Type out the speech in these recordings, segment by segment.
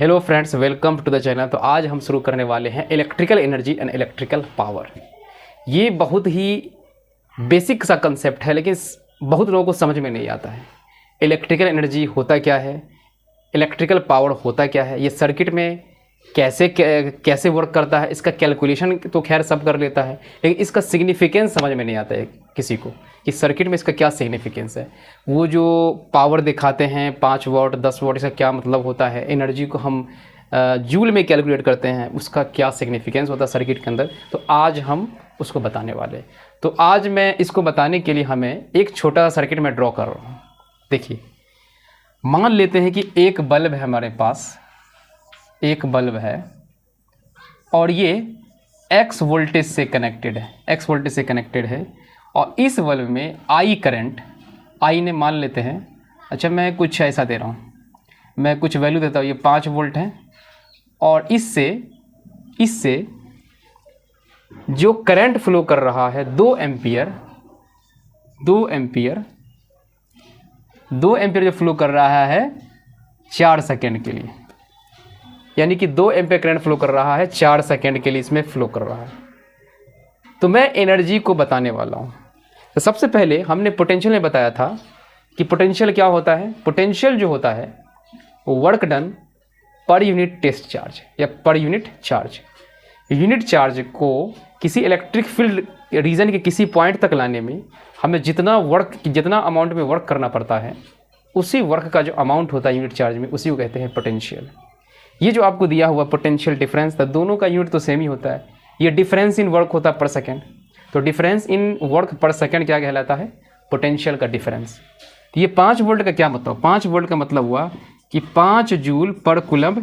Hello friends, welcome to the channel. तो आज हम शुरू करने वाले हैं electrical energy and electrical power. ये बहुत ही बेसिक सा कंसेप्ट है, लेकिन बहुत लोगों को समझ में नहीं आता है। इलेक्ट्रिकल एनर्जी होता क्या है, इलेक्ट्रिकल पावर होता क्या है, ये सर्किट में कैसे वर्क करता है, इसका कैलकुलेशन तो खैर सब कर लेता है, लेकिन इसका सिग्निफिकेंस समझ में नहीं आता है किसी को कि सर्किट में इसका क्या सिग्निफिकेंस है। वो जो पावर दिखाते हैं 5 वाट 10 वाट, इसका क्या मतलब होता है, एनर्जी को हम जूल में कैलकुलेट करते हैं, उसका क्या सिग्निफिकेंस होता है सर्किट के अंदर। तो आज हम उसको बताने वाले हैं। तो आज मैं इसको बताने के लिए हमें एक छोटा सा सर्किट में ड्रॉ कर रहा हूँ। देखिए, मान लेते हैं कि एक बल्ब है हमारे पास, एक बल्ब है और ये X वोल्टेज से कनेक्टेड है, X वोल्टेज से कनेक्टेड है। और इस बल्ब में I करंट, I ने मान लेते हैं, अच्छा मैं कुछ ऐसा दे रहा हूँ, मैं कुछ वैल्यू देता हूँ, ये 5 वोल्ट है। और इससे जो करंट फ्लो कर रहा है 2 एम्पियर जो फ्लो कर रहा है 4 सेकेंड के लिए, यानी कि 2 एम्पियर करंट फ्लो कर रहा है 4 सेकेंड के लिए, इसमें फ्लो कर रहा है। तो मैं एनर्जी को बताने वाला हूँ। तो सबसे पहले हमने पोटेंशियल में बताया था कि पोटेंशियल क्या होता है। पोटेंशियल जो होता है वो work done per unit test charge या per unit charge. Unit charge को किसी इलेक्ट्रिक फील्ड रीजन के किसी पॉइंट तक लाने में हमें जितना अमाउंट में वर्क करना पड़ता है, उसी वर्क का जो अमाउंट होता है यूनिट चार्ज में, उसी को कहते हैं पोटेंशियल। ये जो आपको दिया हुआ पोटेंशियल डिफरेंस था, दोनों का यूनिट तो सेम ही होता है। ये डिफरेंस इन वर्क होता है पर सेकेंड, तो डिफरेंस इन वर्क पर सेकेंड क्या कहलाता है, पोटेंशियल का डिफरेंस। तो ये 5 वोल्ट का क्या मतलब, 5 वोल्ट का मतलब हुआ कि 5 जूल पर कुलम्ब,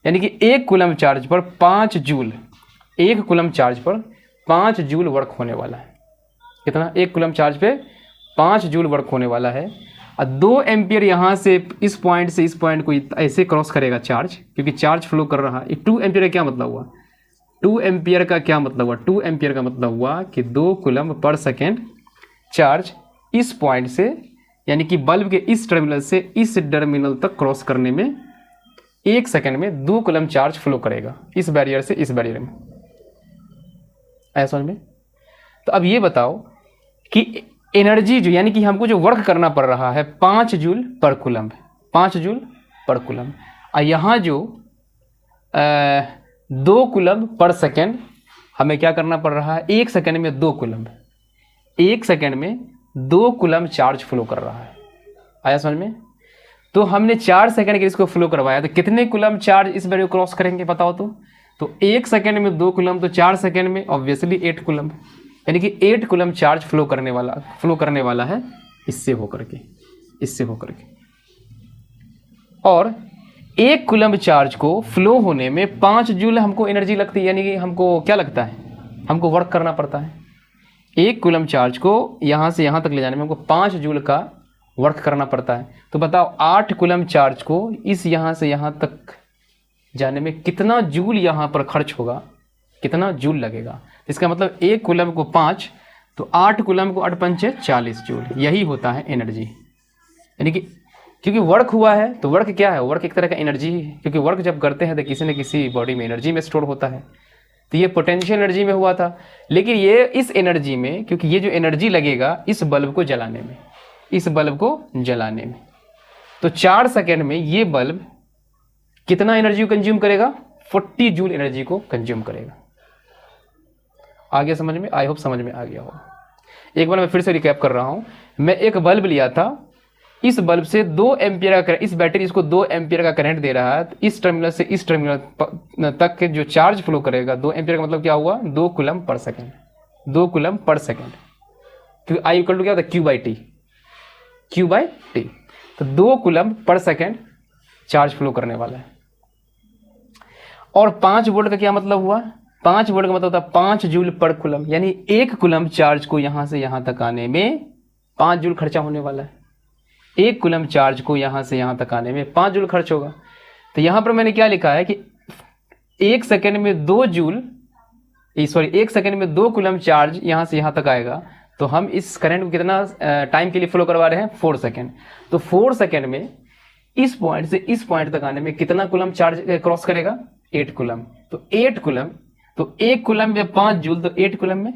यानी कि 1 कुलम्ब चार्ज पर 5 जूल, 1 कुलम्ब चार्ज पर 5 जूल वर्क होने वाला है। कितना, 1 कुलम्ब चार्ज पे 5 जूल वर्क होने वाला है। और 2 एम्पियर यहाँ से इस पॉइंट से इस पॉइंट को ऐसे क्रॉस करेगा चार्ज, क्योंकि चार्ज फ्लो कर रहा है। 2 एम्पियर का क्या मतलब हुआ, 2 एम्पियर का क्या मतलब हुआ, 2 एम्पियर का मतलब हुआ कि 2 कुलम्ब पर सेकेंड चार्ज इस पॉइंट से, यानी कि बल्ब के इस टर्मिनल से इस टर्मिनल तक क्रॉस करने में 1 सेकेंड में 2 कुलम्ब चार्ज फ्लो करेगा, इस बैरियर से इस बैरियर में। ऐसा समझ में। तो अब ये बताओ कि एनर्जी जो, यानी कि हमको जो वर्क करना पड़ रहा है 5 जूल पर कुलम्ब, 5 जूल पर कुलम्ब। और यहाँ जो 2 कुलम्ब पर सेकेंड हमें क्या करना पड़ रहा है, 1 सेकेंड में 2 कुलम्ब, 1 सेकेंड में 2 कुलम्ब चार्ज फ्लो कर रहा है। आया समझ में। तो हमने 4 सेकेंड के इसको फ्लो करवाया, तो कितने कुलम्ब चार्ज इस बैरियर क्रॉस करेंगे बताओ तो 1 सेकेंड में 2 कुलम्ब, तो 4 सेकेंड में ऑब्वियसली 8 कुलम्ब, यानी कि 8 कुलम्ब चार्ज फ्लो करने वाला है इससे होकर के। और 1 कुलम्ब चार्ज को फ्लो होने में 5 जूल हमको एनर्जी लगती है, यानी कि हमको क्या लगता है, हमको वर्क करना पड़ता है। 1 कुलम्ब चार्ज को यहाँ से यहाँ तक ले जाने में हमको 5 जूल का वर्क करना पड़ता है। तो बताओ 8 कुलम्ब चार्ज को इस यहाँ से यहाँ तक जाने में कितना जूल यहाँ पर खर्च होगा, कितना जूल लगेगा। इसका मतलब 1 कुलम्ब को 5, तो 8 कुलम्ब को 8 पंचे 40 जूल, यही होता है एनर्जी। यानी कि क्योंकि वर्क हुआ है, तो वर्क क्या है, वर्क एक तरह का एनर्जी ही है, क्योंकि वर्क जब करते हैं तो किसी न किसी बॉडी में एनर्जी में स्टोर होता है। तो ये पोटेंशियल एनर्जी में हुआ था, लेकिन ये इस एनर्जी में, क्योंकि ये जो एनर्जी लगेगा इस बल्ब को जलाने में, तो 4 सेकेंड में ये बल्ब कितना एनर्जी को कंज्यूम करेगा, 40 जूल एनर्जी को कंज्यूम करेगा। आगे समझ में, आई होप समझ में आ गया हो। एक बार मैं फिर से रिकैप कर रहा हूँ। मैं एक बल्ब लिया था, इस बल्ब से 2 एम्पियर का करंट, इस बैटरी इसको 2 एम्पियर का करंट दे रहा है, तो इस टर्मिनल से इस टर्मिनल तक के जो चार्ज फ्लो करेगा 2 एम्पियर का मतलब क्या हुआ, 2 कुलम्ब पर सेकेंड, 2 कुलम्ब पर सेकेंड। क्योंकि आई इक्वल टू क्या होता है, क्यू बाई टी। तो 2 कुलम्ब पर सेकेंड चार्ज फ्लो करने वाला है। और 5 वोल्ट का क्या मतलब हुआ, 5 वोल्ट का मतलब होता है 5 जूल पर कुलम्ब, यानी 1 कुलम्ब चार्ज को यहाँ से यहाँ तक आने में 5 जूल खर्चा होने वाला है। 1 कुलम्ब चार्ज को यहाँ से यहाँ तक आने में 5 जूल खर्च होगा। तो यहाँ पर मैंने क्या लिखा है कि 1 सेकेंड में 2 कुलम्ब चार्ज यहाँ से यहाँ तक आएगा, तो हम इस करंट को कितना टाइम के लिए फ्लो करवा रहे हैं, 4 सेकेंड। तो 4 सेकेंड में इस पॉइंट से इस पॉइंट तक आने में कितना कूलम चार्ज क्रॉस करेगा? 8 कूलम। तो 8 कूलम, तो 1 कूलम में 5 जूल, तो 8 कूलम में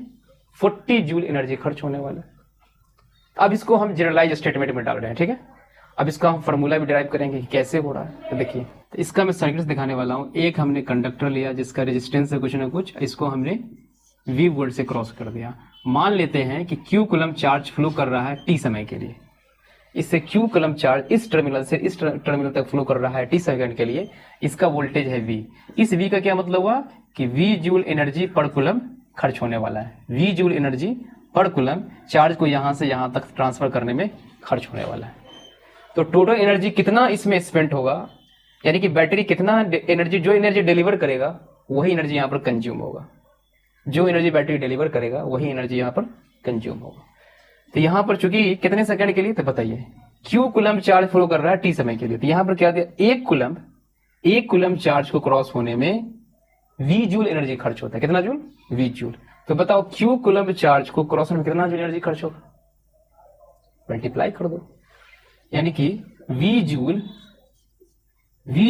40 जूल एनर्जी खर्च होने वाला है। अब इसको हम जनरलाइज स्टेटमेंट में डाल रहे हैं, ठीक है। अब इसका हम फार्मूला भी डिराइव करेंगे कि कैसे हो रहा है। तो देखिए, तो इसका मैं सर्किट दिखाने वाला हूं। एक हमने कंडक्टर लिया जिसका रेजिस्टेंस है कुछ ना कुछ, इसको हमने V वोल्ट से क्रॉस कर दिया। मान लेते हैं कि Q कूलम चार्ज फ्लो कर रहा है T समय के लिए। इससे Q कूलम चार्ज इस टर्मिनल से इस टर्मिनल तक फ्लो कर रहा है T सेकंड के लिए। इसका वोल्टेज है V। इस V का क्या मतलब हुआ कि V जूल एनर्जी पर कूलम खर्च होने वाला है। V जूल एनर्जी पर कूलम चार्ज को यहां से यहां तक ट्रांसफर करने में खर्च होने वाला है। तो टोटल एनर्जी कितना इसमें स्पेंड होगा, यानी कि बैटरी कितना एनर्जी, जो एनर्जी डिलीवर करेगा वही एनर्जी यहाँ पर कंज्यूम होगा। जो एनर्जी बैटरी डिलीवर करेगा वही एनर्जी यहाँ पर कंज्यूम होगा। तो यहाँ पर चूंकि कितने सेकंड के लिए, तो बताइए, Q कूलम चार्ज फ्लो कर रहा है T समय के लिए। तो यहाँ पर क्या दिया, 1 कूलम चार्ज को क्रॉस होने में V जूल एनर्जी खर्च होता है। कितना जूल? V joule. तो बताओ Q कूलम चार्ज को क्रॉस होने में कितना जूल एनर्जी खर्च होगा? मल्टीप्लाई कर दो, यानी कि V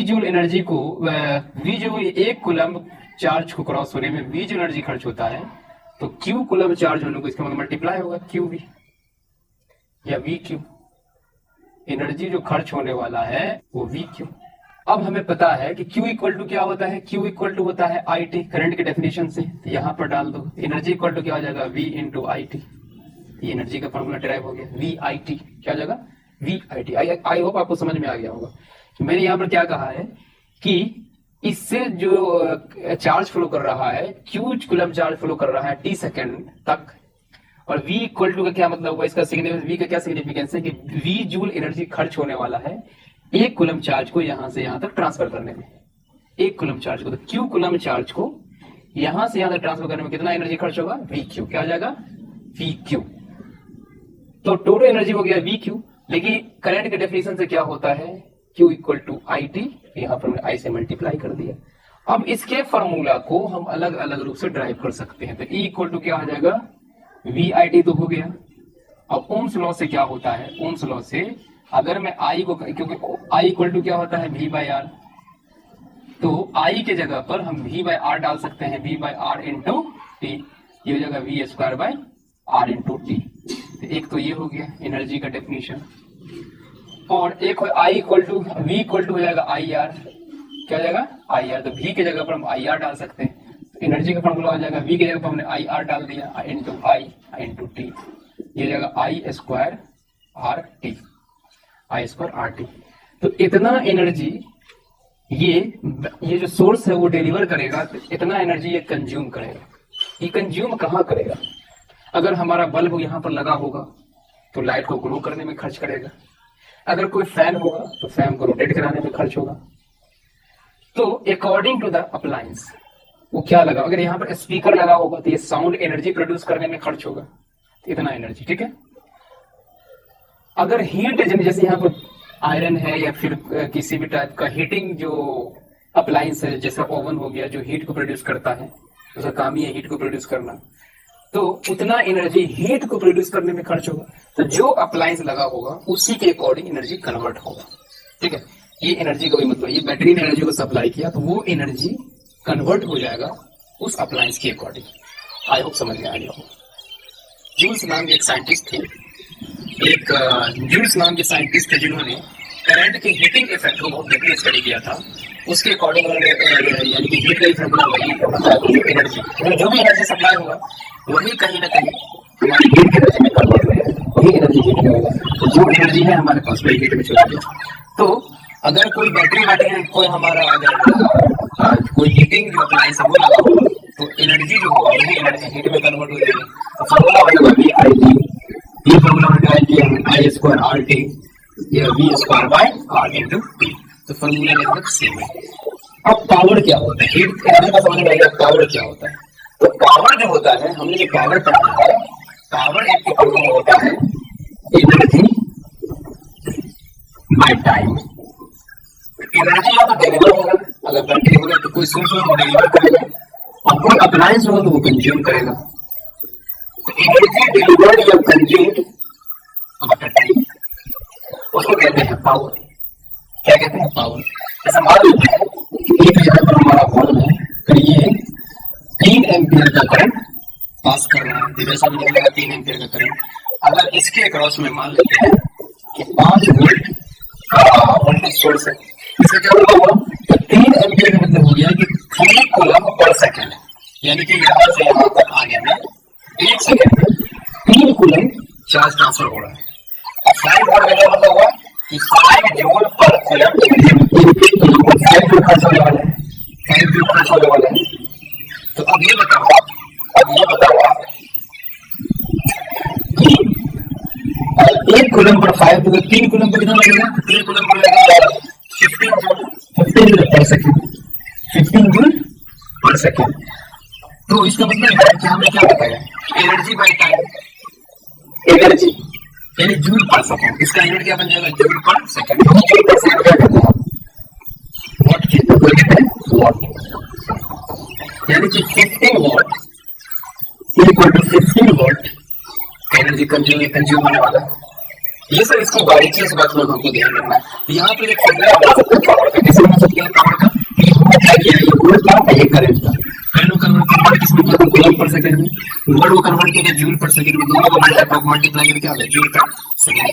जूल एनर्जी को, V जूल 1 कूलम चार्ज को क्रॉस होने में V जूल एनर्जी खर्च होता है। तो Q कूलम चार्ज होने को इसका मतलब मल्टीप्लाई होगा QV या VQ। एनर्जी जो खर्च होने वाला है वो VQ। अब हमें पता है कि Q इक्वल टू क्या होता है, Q इक्वल टू होता है IT, करंट के डेफिनेशन से। तो यहां पर डाल दो, एनर्जी इक्वल टू क्या हो जाएगा, V इंटू IT। ये एनर्जी का फॉर्मूला डिराइव हो गया, VIT। क्या हो जाएगा? VIT। आई होप आपको समझ में आ गया होगा। तो मैंने यहाँ पर क्या कहा है कि इससे जो चार्ज फ्लो कर रहा है, Q कूलम चार्ज फ्लो कर रहा है T सेकंड तक, और V इक्वल टू का क्या मतलब हुआ, इसका सिग्निफिकेंस, V का क्या सिग्निफिकेंस है कि V जूल एनर्जी खर्च होने वाला है 1 कूलम चार्ज को यहां से यहां तक ट्रांसफर करने में। 1 कूलम चार्ज को, तो Q कूलम चार्ज को यहां से यहां तक ट्रांसफर करने में कितना एनर्जी खर्च होगा? VQ। क्या हो जाएगा? VQ। तो टोटल एनर्जी हो गया VQ। लेकिन करंट के डेफिनेशन से क्या होता है, Q इक्वल टू IT। यहाँ पर I से मल्टीप्लाई कर दिया। अब इसके फॉर्मूला को हम अलग अलग रूप से ड्राइव कर सकते हैं। तो E इक्वल टू क्या हो जाएगा, VIT तो हो गया। अब ओम्स लॉ से क्या होता है, ओम्स लॉ से अगर मैं I को, क्योंकि I इक्वल टू क्या होता है, V बाई R, तो I के जगह पर हम V बाई R डाल सकते हैं, V by R into T. ये हो जाएगा V square by R into T. तो एक तो ये हो गया एनर्जी का डेफिनेशन, और एक I equal to, V equal to हो जाएगा IR। क्या हो जाएगा? IR। तो V के जगह पर हम IR डाल सकते हैं। तो एनर्जी का फॉर्मूला हो जाएगा, V के जगह पर हमने IR डाल दिया, I into I into T. ये हो जाएगा I square R T, I square R T. तो इतना एनर्जी ये जो सोर्स है वो डिलीवर करेगा, तो इतना एनर्जी ये कंज्यूम करेगा। ये कंज्यूम कहाँ करेगा? अगर हमारा बल्ब यहाँ पर लगा होगा तो लाइट को ग्लो करने में खर्च करेगा। अगर कोई फैन होगा तो फैन को रोटेट कराने में खर्च होगा। तो अकॉर्डिंग टू द अप्लायंस वो क्या लगा, अगर यहाँ पर स्पीकर लगा होगा तो ये साउंड एनर्जी प्रोड्यूस करने में खर्च होगा, तो इतना एनर्जी, ठीक है। अगर हीट, जैसे यहाँ पर आयरन है या फिर किसी भी टाइप का हीटिंग जो अप्लायंस है, जैसे ओवन हो गया जो हीट को प्रोड्यूस करता है, उसका काम ही है हीट को प्रोड्यूस करना, तो उतना एनर्जी हीट को प्रोड्यूस करने में खर्च होगा। तो जो अप्लायंस लगा होगा उसी के अकॉर्डिंग एनर्जी कन्वर्ट होगा, ठीक है। ये एनर्जी का भी मतलब, ये बैटरी ने एनर्जी को सप्लाई किया तो वो एनर्जी कन्वर्ट हो जाएगा उस अप्लायंस के अकॉर्डिंग। आई होप समझ में आ गया हो। जूल्स नाम के एक साइंटिस्ट थे, जूल्स नाम के साइंटिस्ट थे जिन्होंने करंट के हीटिंग इफेक्ट को बहुत डीपली स्टडी किया था। उसके अकॉर्डिंग यानी कि हीट का इफेक्ट वही एनर्जी, जो भी एनर्जी सप्लाई होगा वही कहीं ना कहीं हमारी हीट की एनर्जी में कन्वर्ट हो जाएगा, वही एनर्जी हीट में होगा। तो जो एनर्जी है हमारे पास वही हीट में चला गया। तो अगर कोई बैटरी कोई हमारा अगर कोई हीटिंग अप्लायंस है वो लगा होगा तो एनर्जी जो होगा वही एनर्जी हीट में कन्वर्ट हो जाएगी। तो फॉर्मूला हो जाएगा VIT। ये फॉर्मूला में ट्राई किया I स्क्वायर R टी, या V square by R into T. तो फॉर्मूला लगभग सेम है। अब पावर क्या होता है, हीट करने का समझ में आएगा पावर क्या होता है। तो पावर जो होता है, हमने जो पावर पढ़ा है, पावर एक फॉर्मूला होता है एनर्जी बाय टाइम। एनर्जी या तो डिलीवर होगा, अगर बैटरी होगा तो कोई सोर्स होगा डिलीवर करेगा, और कोई अप्लायंस होगा तो वो कंज्यूम करेगा। तो एनर्जी डिलीवर्ड या कंज्यूम्ड आफ्टर टाइम उसको कहते हैं पावर। क्या कहते हैं, पावर। जैसे मान लेते हैं कि एक जगह पर हमारा बल्ब है, तो ये 3 एम्पियर का करंट पास कर रहा है, इधर से भी निकलेगा 3 एम्पियर का करंट। अगर इसके अक्रॉस में मान लेते हैं कि 5 वोल्ट का वोल्टेज सोर्स है, इससे क्या होगा, तो 3 एम्पियर का मतलब हो गया कि 3 कूलम पर सेकंड, यानी कि यहाँ से यहाँ तक आने में 1 सेकंड में 3 कूलम चार्ज ट्रांसफर हो रहा है। 5 वोल्ट का मतलब हुआ कि 5 जूल पर कूलम, 5 जूल खर्च होने वाला है, 5 जूल खर्च होने वाला है। तो अब ये बताओ कि 1 कूलम पर 5, तो 3 कूलम पर कितना लगेगा, 3 कूलम पर लगेगा 15 जूल पर सेकंड, 15 जूल पर सेकंड। तो इसका मतलब है कि हमने क्या बताया, एनर्जी बाय टाइम, एनर्जी यानी जूल पर सेकंड, इसका यूनिट क्या बन जाएगा, जूल पर सेकंड। जूल पर सेकंड क्या कहते हैं, वॉट कहते हैं, वॉट, यानी कि 15 watt equal to 15 watt energy consume होने वाला है। ये सर इसको बारीकी से बात में हमको ध्यान रखना है। यहाँ पर एक फॉर्मूला बना सकते हैं पावर का, कैसे बना सकते हैं पावर का, क्या किया, ये वोल्ट का ये करंट का, करंट को कन्वर्ट किसमें किया, कूलम पर सेकंड में, वोल्ट को कन्वर्ट किया जूल पर सेकंड में, दोनों को मल्टीप्लाई करके आ गया जूल पर सेकंड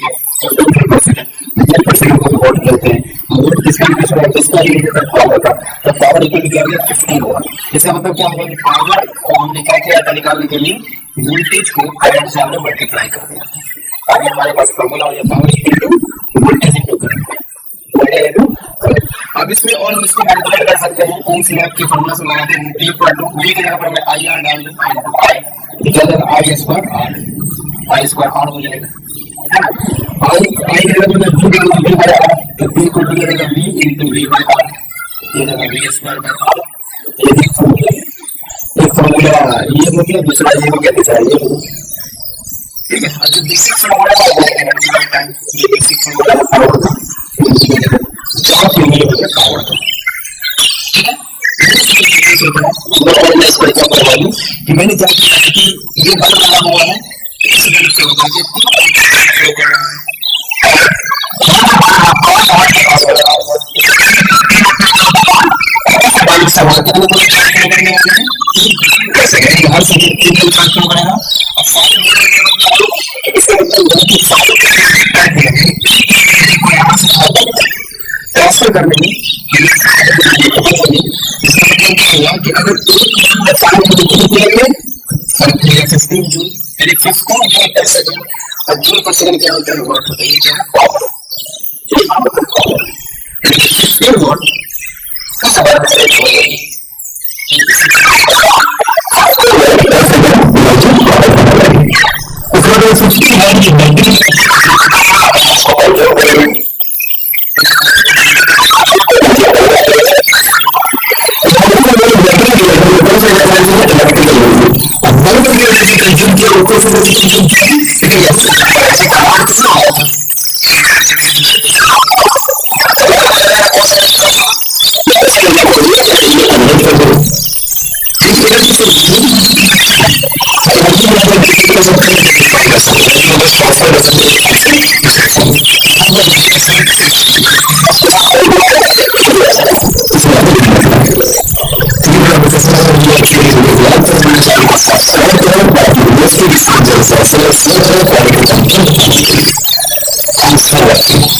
पर सेकंड, जूल पर सेकंड को वोल्ट कहते हैं। वोल्ट किसका यूनिट है, किसका यूनिट है, पावर का। तो पावर इक्वल किया गया 15 वॉट। इसका मतलब क्या होगा कि पावर को हमने क्या किया था निकालने के लिए, वोल्टेज को करंट से हमने मल्टीप्लाई कर दिया। अभी हमारे पास फॉर्मूला हो गया power equal to voltage into current, voltage into current. अब इसमें और हम इसको मल्टीप्लाई कर सकते हैं, कौन सी बात की फॉर्मूला से लगाते हैं, T इक्वल टू V की जगह पर मैं IR डाल दूं, I जगह I स्क्वायर R हो जाएगा, I की जगह पर V डाल दूं, V बाय R, तो T इक्वल टू जाएगा V into V by R, ये जगह V स्क्वायर बाय R। ये फॉर्मूला ये हो गया, दूसरा ये हो गया, तीसरा ये हो गया, ठीक है। अब जो बेसिक फॉर्मूला है एनर्जी बाय टाइम, ये बेसिक फॉर्मूला है पावर का, जहां पे ये हो गया पावर का, ठीक है। मैं इसको क्या करवा दूं कि मैंने क्या किया कि ये बल्ब लगा हुआ है, इस बल्ब से होकर के फ्लो कर रहा है, बल्ब से होकर करने वाले हैं, कैसे करेंगे, हर सेकंड 3 जूल ट्रांसफर करेगा। अब 5 इसका मतलब है कि 5 को यहाँ से ट्रांसफर करने में इसका मतलब क्या हुआ कि अगर 1 में 5 जूल लेंगे, 15 जूल, यानी 15 जूल पर सेकंड, और जूल पर सेकंड क्या होता है, वॉट होता है, ये क्या है, पावर। 15 वॉट का सवाल है,